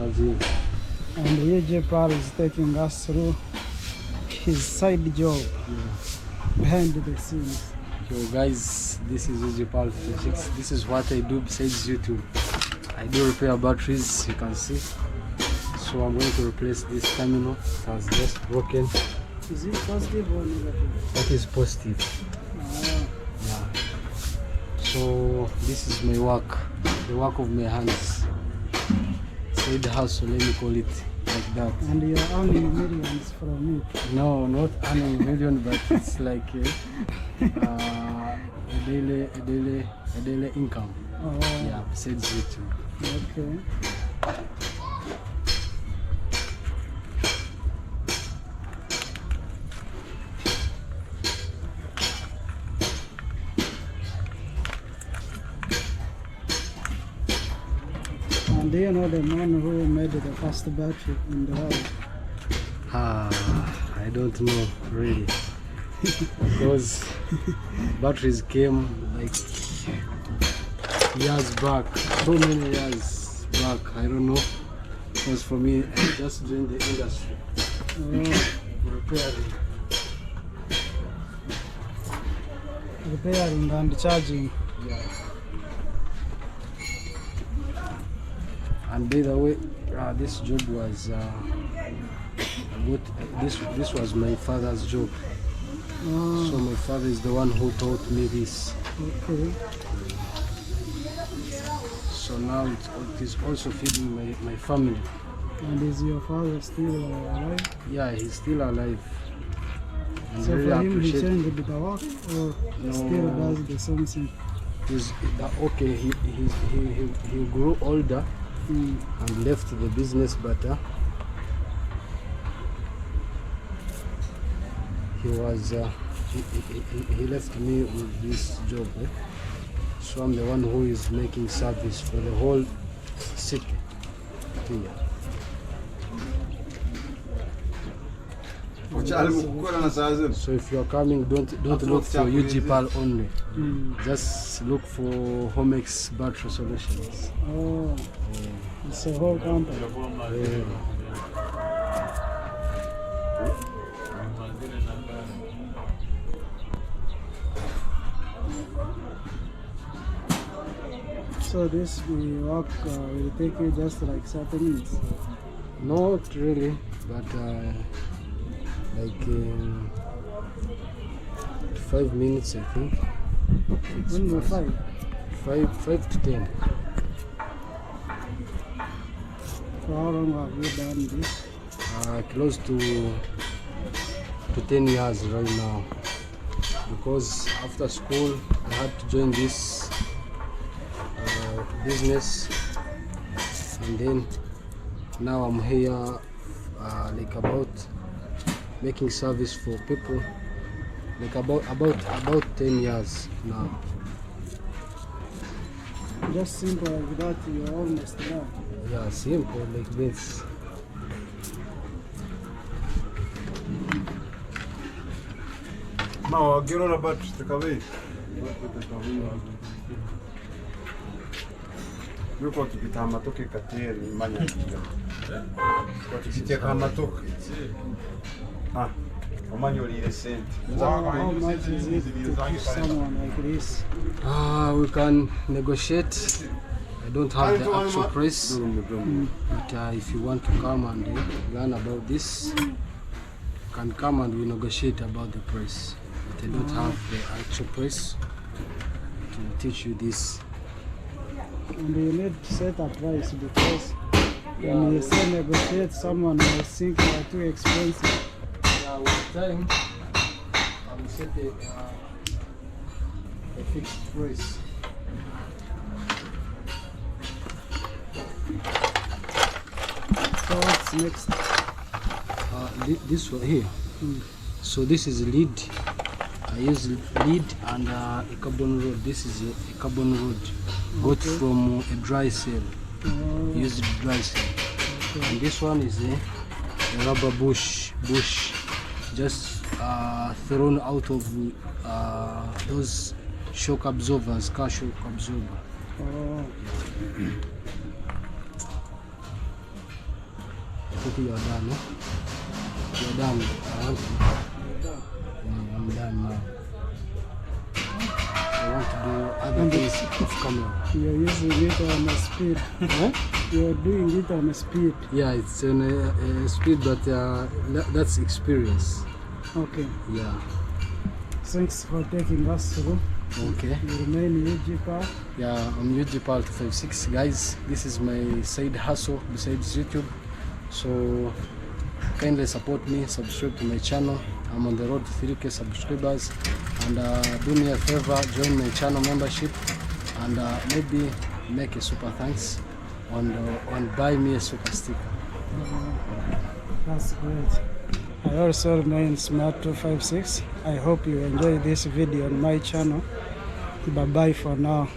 Rajiv. And AJ Pal is taking us through his side job behind the scenes. Yo guys, this is UGPAL 56. This is what I do besides YouTube. I do repair batteries, you can see. So I'm going to replace this terminal. It has just broken. Is it positive or negative? That is positive. Ah, Yeah. So this is my work, the work of my hands. Side hustle, let me call it like that. and you're earning millions from it. No, not earning million, but it's like a daily income. Oh, Yeah, besides YouTube. okay. And do you know the man who made the first battery in the world? I don't know really, because batteries came like years back, so many years back. I don't know, because for me, I just joined the industry repairing. Repairing and charging. Yeah. And by the way, this job was this was my father's job. So my father is the one who taught me this. Okay. So now it is also feeding my family. And is your father still alive? Yeah, he's still alive. And So really for him, he appreciate. changed the work or No. still does the same thing? He's okay. He grew older and left the business, but he left me with this job. So I'm the one who is making service for the whole city here. So if you are coming, don't look for UGPAL only. Just look for Homex Battery Solutions. Oh, it's a whole company. Yeah. So this work will take you just like 30 minutes. Not really, but like 5 minutes, I think. It's Only fast. 5. 5 to 10. For how long have you done this? Close to 10 years right now. Because after school, I had to join this business, and then now I'm here like about making service for people, like about 10 years now. Just simple like that, you're almost there. Yeah, simple like this. Ma, get on about the away. Yuko tukita matoke kateri manya. Tukiteka matoke. Omanyo lile sent. How much is it to push someone like this? We can negotiate. I don't have the actual price, but if you want to come and learn about this, you can come and we negotiate about the price. But I don't have the actual price to teach you this. And you need to set a price because when you say negotiate, someone will think you are too expensive. Yeah, with time, I will set a fixed price. So what's next? This one here. So this is lead. I use lead and a carbon rod. This is a carbon rod got from a dry cell. Use dry cell. And this one is a rubber bush just thrown out of those shock absorbers, car shock absorber. Oh. think you're done. You're done. I want to. I'm done now. I want to do other things off camera. You're using it on a speed. Huh? You're doing it on a speed. Yeah, it's on a speed, but that's experience. Okay. Yeah. Thanks for taking us through. Okay. You remain UG. Yeah, I'm UGPal 256. Guys, this is my side hustle besides YouTube. So kindly support me, subscribe to my channel. I'm on the road to 3K subscribers. And do me a favor, join my channel membership and maybe make a super thanks and buy me a super sticker. That's great. I also remain Smart256. I hope you enjoy this video on my channel. Bye bye for now.